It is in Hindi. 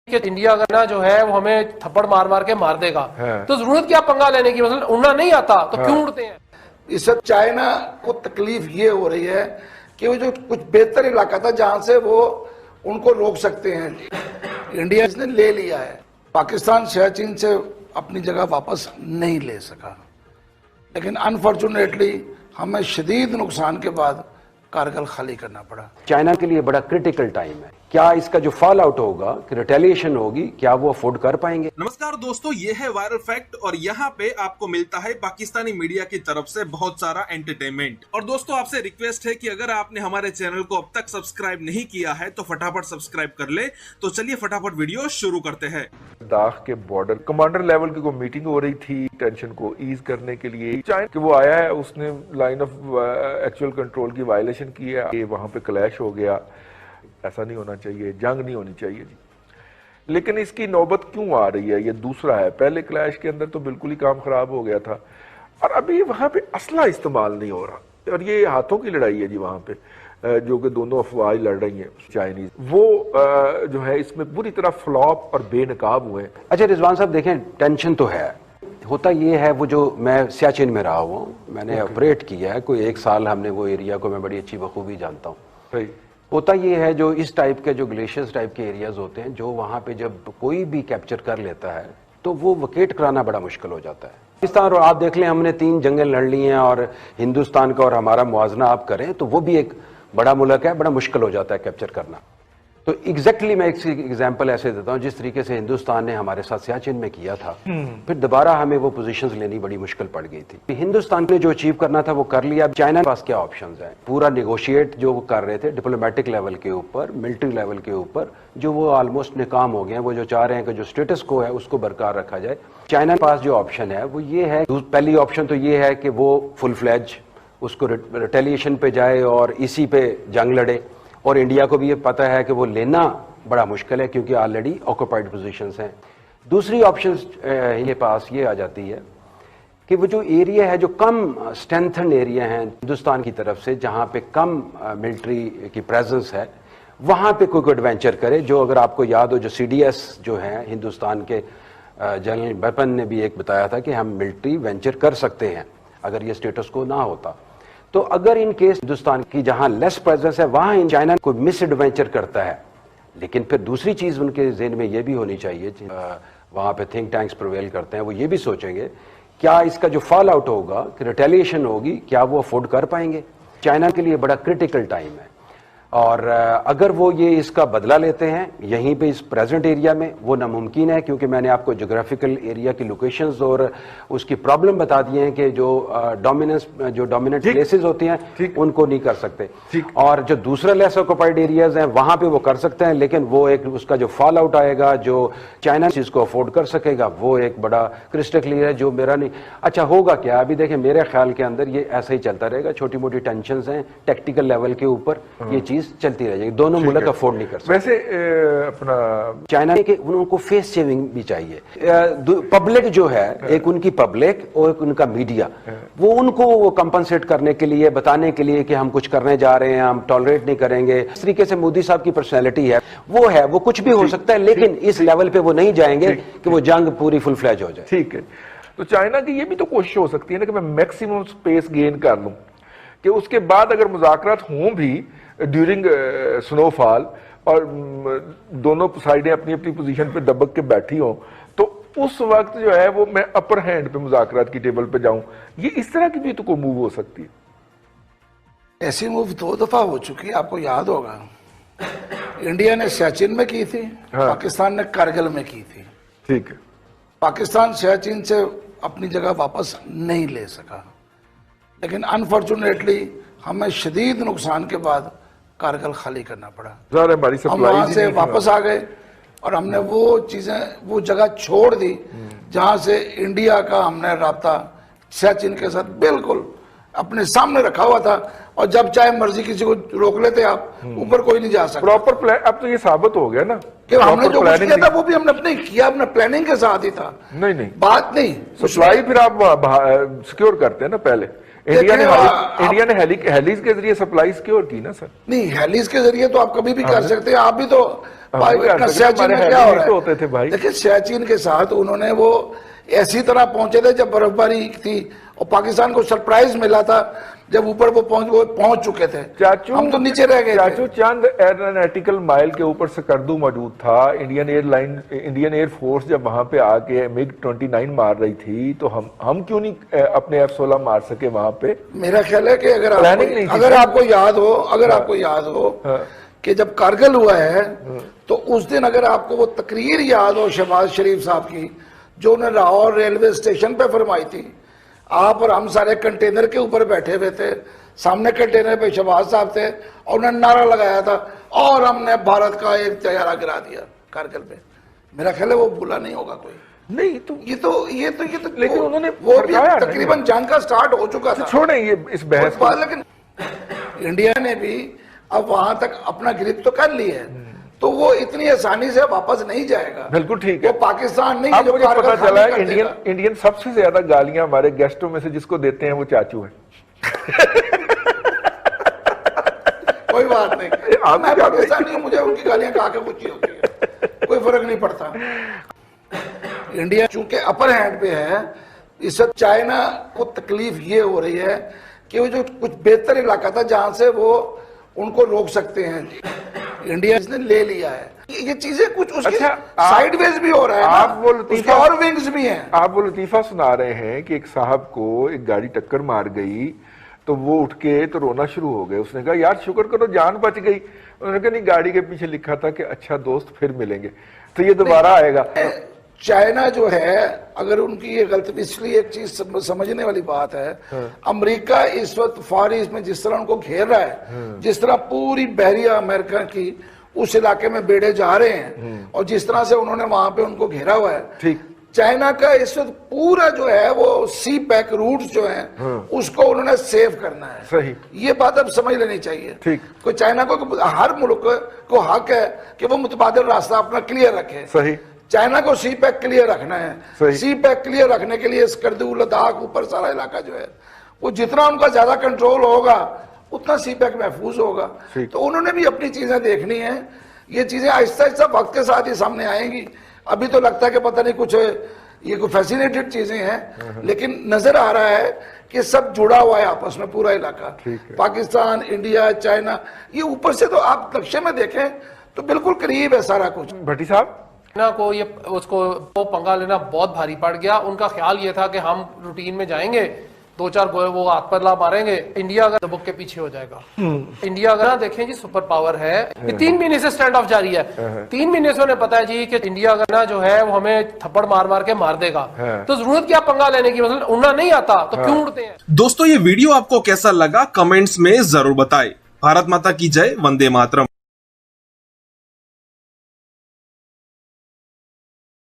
कि इंडिया अगर ना जो है वो हमें थप्पड़ मार मार के मार देगा तो जरूरत क्या पंगा लेने की, मतलब उड़ना नहीं आता तो क्यों उड़ते हैं। इस सब चाइना को तकलीफ ये हो रही है कि वो जो कुछ बेहतर इलाका था जहां से वो उनको रोक सकते हैं, इंडिया इसने ले लिया है। पाकिस्तान सियाचिन से अपनी जगह वापस नहीं ले सका, लेकिन अनफॉर्चुनेटली हमें शदीद नुकसान के बाद कारगिल खाली करना पड़ा। चाइना के लिए बड़ा क्रिटिकल टाइम है। क्या इसका जो फॉल आउट होगा, कि रिटेलिएशन होगी, क्या वो अफोर्ड कर पाएंगे। नमस्कार दोस्तों, ये है वायरल फैक्ट और यहाँ पे आपको मिलता है पाकिस्तानी मीडिया की तरफ से बहुत सारा एंटरटेनमेंट। और दोस्तों आपसे रिक्वेस्ट है कि अगर आपने हमारे चैनल को अब तक सब्सक्राइब नहीं किया है तो फटाफट सब्सक्राइब कर ले। तो चलिए फटाफट वीडियो शुरू करते हैं। लद्दाख के बॉर्डर कमांडर लेवल की कोई मीटिंग हो रही थी टेंशन को ईज करने के लिए। चाइना कि वो आया है, उसने लाइन ऑफ एक्चुअल कंट्रोल की वायलेशन की है, वहां पे क्लैश हो गया। ऐसा नहीं होना चाहिए, जंग नहीं होनी चाहिए जी। लेकिन इसकी नौबत क्यों आ रही है, ये दूसरा है। पहले क्लैश के अंदर तो बिल्कुल ही काम खराब हो गया था और अभी वहां पे असला इस्तेमाल नहीं हो रहा और ये हाथों की लड़ाई है जी। वहां पे जो कि दोनों अफवाह लड़ रही हैं चाइनीज, वो जो है इसमें पूरी तरह फ्लॉप और बेनकाब हुए। अच्छा रिजवान साहब देखें, टेंशन तो है, होता ये है, वो जो मैं सियाचिन में रहा हुआ हूँ, मैंने ऑपरेट किया है, कोई 1 साल हमने वो एरिया को मैं बड़ी अच्छी बखूबी जानता हूँ। होता ये है, जो इस टाइप के जो ग्लेशियर्स टाइप के एरियाज होते हैं, जो वहाँ पे जब कोई भी कैप्चर कर लेता है तो वो वकेट कराना बड़ा मुश्किल हो जाता है। पाकिस्तान और आप देख लें, हमने 3 जंगें लड़ ली हैं और हिंदुस्तान का और हमारा मुआवजना आप करें तो वो भी एक बड़ा मुल्क है, बड़ा मुश्किल हो जाता है कैप्चर करना। तो एग्जैक्टली मैं एक एग्जांपल ऐसे देता हूं, जिस तरीके से हिंदुस्तान ने हमारे साथ सियाचिन में किया था, फिर दोबारा हमें वो पोजीशंस लेनी बड़ी मुश्किल पड़ गई थी। हिंदुस्तान ने जो अचीव करना था वो कर लिया। चाइना के पास क्या ऑप्शंस हैं, पूरा निगोशिएट जो वो कर रहे थे डिप्लोमेटिक लेवल के ऊपर, मिलिट्री लेवल के ऊपर, जो वो ऑलमोस्ट नाकाम हो गए हैं। वो जो चाह रहे हैं कि जो स्टेटस को है उसको बरकरार रखा जाए। चाइना के पास जो ऑप्शन है वो ये है, पहली ऑप्शन तो ये है कि वो फुल फ्लैज उसको रिटेलिएशन पे जाए और इसी पे जंग लड़े। और इंडिया को भी ये पता है कि वो लेना बड़ा मुश्किल है क्योंकि ऑलरेडी ऑक्यूपाइड पोजीशंस हैं। दूसरी ऑप्शन ये पास ये आ जाती है कि वो जो एरिया है, जो कम स्ट्रेंथन एरिया हैं हिंदुस्तान की तरफ से, जहाँ पे कम मिलिट्री की प्रेजेंस है, वहाँ पे कोई एडवेंचर करे। जो अगर आपको याद हो, जो CDS जो है हिंदुस्तान के जनरल वेपन ने भी एक बताया था कि हम मिलिट्री वेंचर कर सकते हैं अगर ये स्टेटस को ना होता। तो अगर इन केस हिंदुस्तान की जहां लेस प्रेजेंस है वहां चाइना कोई मिस एडवेंचर करता है, लेकिन फिर दूसरी चीज उनके ज़हन में ये भी होनी चाहिए, वहां पे थिंक टैंक्स प्रिवेल करते हैं, वो ये भी सोचेंगे क्या इसका जो फॉल आउट होगा, कि रिटेलिएशन होगी, क्या वो अफोर्ड कर पाएंगे। चाइना के लिए बड़ा क्रिटिकल टाइम है और अगर वो ये इसका बदला लेते हैं यहीं पे इस प्रेजेंट एरिया में, वो नामुमकिन है क्योंकि मैंने आपको ज्योग्राफिकल एरिया की लोकेशंस और उसकी प्रॉब्लम बता दिए हैं कि जो डोमिनेंट प्लेसेस होती हैं उनको नहीं कर सकते। और जो दूसरा लेस ऑक्यूपाइड एरियाज हैं वहां पे वो कर सकते हैं, लेकिन वो एक उसका जो फॉल आउट आएगा, जो चाइना चीज को अफोर्ड कर सकेगा, वो एक बड़ा क्रिस्टल क्लियर है, जो मेरा नहीं। अच्छा होगा क्या, अभी देखें मेरे ख्याल के अंदर ये ऐसा ही चलता रहेगा, छोटी मोटी टेंशन हैं टेक्टिकल लेवल के ऊपर, ये चीज चलती रह जाएगी। दोनों मुल्क अफोर्ड नहीं कर सकते। वैसे अपना चाइना के उनको फेस सेविंग भी चाहिए। पब्लिक जो है, एक उनकी पब्लिक और एक उनका मीडिया, वो उनको कंपनसेट करने के लिए, बताने के लिए कि हम कुछ करने जा रहे हैं, हम टॉलरेट नहीं करेंगे। इस तरीके से मोदी साहब की पर्सनैलिटी है, वो कुछ भी हो सकता है, लेकिन इस लेवल पे वो नहीं जाएंगे कि वो जंग पूरी फुल फ्लैज हो जाए। ठीक है, तो चाइना की ये भी तो कोशिश हो सकती है ना कि मैं मैक्सिमम स्पेस गेन कर लूं, कि उसके बाद अगर मुज़ाकरात हों भी ड्यूरिंग स्नोफॉल और दोनों साइडें अपनी अपनी पोजीशन पे दबक के बैठी हों, तो उस वक्त जो है वो मैं अपर हैंड पे मुज़ाकरात की टेबल पे जाऊं। ये इस तरह की भी तो कोई मूव हो सकती है। ऐसी मूव 2 दफा हो चुकी है, आपको याद होगा। इंडिया ने सियाचिन में की थी, पाकिस्तान ने कारगिल में की थी। ठीक है, पाकिस्तान सियाचिन से अपनी जगह वापस नहीं ले सका, लेकिन अनफॉर्चुनेटली हमें शदीद नुकसान के बाद कारगिल खाली करना पड़ा। हम वहां से वापस आ गए और हमने वो चीजें, वो जगह छोड़ दी जहां से इंडिया का हमने राब्ता सियाचिन के साथ बिल्कुल अपने सामने रखा हुआ था, और जब चाहे मर्जी किसी को रोक लेते आप, ऊपर कोई नहीं जा सकता। प्रॉपर प्लान अब तो ये साबित हो गया ना कि हमने जो कुछ किया था वो भी हमने अपने किया, अपने प्लानिंग के साथ ही था। नहीं बात नहीं सप्लाई फिर आप सिक्योर करते हैं ना पहले, इंडिया ने हेलीज के जरिए सप्लाई सिक्योर की ना सर। नहीं, हेलीज के जरिए तो आप कभी भी कर सकते हैं। आप भी तो सियाचिन में हमारे क्या हो हेलीज रहा तो होते थे भाई। है, देखिए सियाचिन के साथ उन्होंने वो ऐसी तरह पहुंचे थे जब बर्फबारी थी और पाकिस्तान को सरप्राइज मिला था जब ऊपर वो पहुंच चुके थे। चाचू, हम तो नीचे रह गए चाचू चंद एरोनॉटिकल माइल के ऊपर सकर्दू मौजूद था। इंडियन एयरफोर्स जब वहां पे आके MiG-29 मार रही थी तो हम क्यों नहीं अपने F-16 मार सके वहां पे? मेरा ख्याल है कि अगर आपको याद हो कि जब कारगिल हुआ है तो उस दिन अगर आपको वो तकरीर याद हो शहबाज शरीफ साहब की जो उन्होंने लाहौर रेलवे स्टेशन पे फरमाई थी, आप और हम सारे कंटेनर के ऊपर बैठे हुए थे, सामने कंटेनर पे शहबाज साहब थे और उन्होंने नारा लगाया था और हमने भारत का एक तैयारा गिरा दिया कारगिल पे। मेरा ख्याल है वो भूला नहीं होगा कोई। नहीं तो ये तो लेकिन उन्होंने वो भी तकरीबन जंग का स्टार्ट हो चुका था। छोड़ें ये इस बहस को। लेकिन इंडिया ने भी अब वहां तक अपना ग्रिप तो कर ली है तो वो इतनी आसानी से वापस नहीं जाएगा। बिल्कुल ठीक है। वो पाकिस्तान नहीं अब जो मुझे पता चला है इंडियन इंडियन सबसे ज्यादा गालियां हमारे गेस्टों में से जिसको देते हैं वो चाचू हैं। कोई बात नहीं, मैं पाकिस्तानी हूं, मुझे उनकी गालियां खा के खुशी होती है, कोई फर्क नहीं पड़ता। इंडिया चूंकि अपर हैंड पे है, इस वक्त चाइना को तकलीफ ये हो रही है कि वो जो कुछ बेहतर इलाका था जहां से वो उनको रोक सकते हैं, इंडिया इसने ले लिया है। ये चीजें कुछ उसकी साइडवेज भी हो रहा है। आप वो लतीफा और विंग्स भी हैं। आप वो लतीफा सुना रहे हैं कि एक साहब को एक गाड़ी टक्कर मार गई तो वो उठ के तो रोना शुरू हो गए। उसने कहा यार शुक्र करो जान बच गई। उन्होंने कहा नहीं, गाड़ी के पीछे लिखा था कि अच्छा दोस्त फिर मिलेंगे, तो ये दोबारा आएगा। चाइना जो है, अगर उनकी ये गलती, इसलिए एक चीज समझने वाली बात है, अमेरिका इस वक्त फार ईस्ट में जिस तरह उनको घेर रहा है, जिस तरह पूरी बहरिया अमेरिका की उस इलाके में बेड़े जा रहे हैं और जिस तरह से उन्होंने वहां पे उनको घेरा हुआ है, ठीक चाइना का इस वक्त पूरा जो है वो सी पैक रूट्स जो हैं उसको उन्होंने सेव करना है। सही, ये बात अब समझ लेनी चाहिए। ठीक, कोई चाइना को, हर मुल्क को हक है कि वो मुतबादिल रास्ता अपना क्लियर रखे। सही, चाइना को सी पैक क्लियर रखना है। सी पैक क्लियर रखने के लिए स्कर्दू, लद्दाख, ऊपर सारा इलाका जो है वो जितना उनका ज्यादा कंट्रोल होगा उतना सी पैक महफूज होगा। तो उन्होंने भी अपनी चीजें देखनी है। ये चीजें आहिस्ता आहिस्ता वक्त के साथ ही सामने आएंगी। अभी तो लगता है कि पता नहीं कुछ ये कोई फैसिनेटेड चीजें हैं, लेकिन नजर आ रहा है कि सब जुड़ा हुआ है आपस में, पूरा इलाका, पाकिस्तान, इंडिया, चाइना, ये ऊपर से तो आप नक्शे में देखें तो बिल्कुल करीब है सारा कुछ। भट्टी साहब ना को ये उसको वो पंगा लेना बहुत भारी पड़ गया। उनका ख्याल ये था कि हम रूटीन में जाएंगे, 2-4 गोले वो हाथ पर ला मारेंगे, इंडिया अगर दबक के पीछे हो जाएगा। इंडिया अगर ना देखें जी सुपर पावर है, ये 3 महीने से स्टैंड ऑफ जारी है। 3 महीने से उन्हें पता है जी कि इंडिया अगर ना जो है वो हमें थप्पड़ मार मार के मार देगा, तो जरूरत क्या पंगा लेने की, मतलब उड़ना नहीं आता तो क्यों उड़ते हैं। दोस्तों ये वीडियो आपको कैसा लगा कमेंट्स में जरूर बताएं। भारत माता की जय, वंदे मातरम।